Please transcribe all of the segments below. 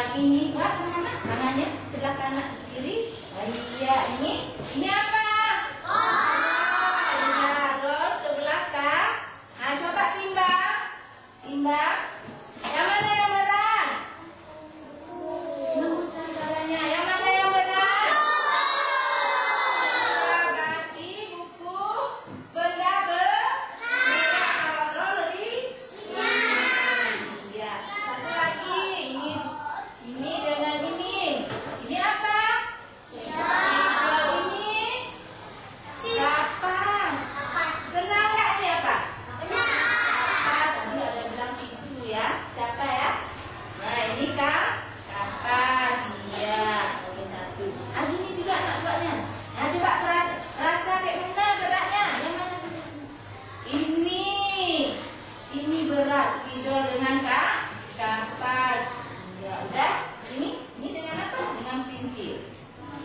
lagi nih, Mbak, mana? Tangannya sebelah kanan kiri. Iya, ini apa? Iya, terus sebelah kan. Nah, coba timbang. Timbang. Yang mana yang berat? Usah caranya. Yang mana yang berat? Berarti buku benda berat. Kalau lebih iya. Satu lagi. Ini dengan ini. Ini apa? Ini kapas. Senang nggak ini apa? Kapas. Ini ada bilang tisu ya. Siapa ya? Nah ini kan kapas. Iya. Nomor satu. Ah ini juga anak buahnya. Nah coba rasa kayak mana beratnya? Yang mana? Ini berat. Spidol dengan kapas. Ya udah. Ini dengan apa? Dengan pensil.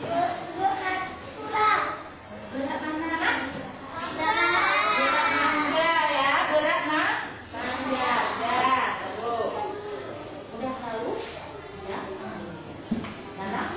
Ya. Berat mana? Berat mangga ya, berat mangga. Ya, terus. Udah tahu? Ya. Sekarang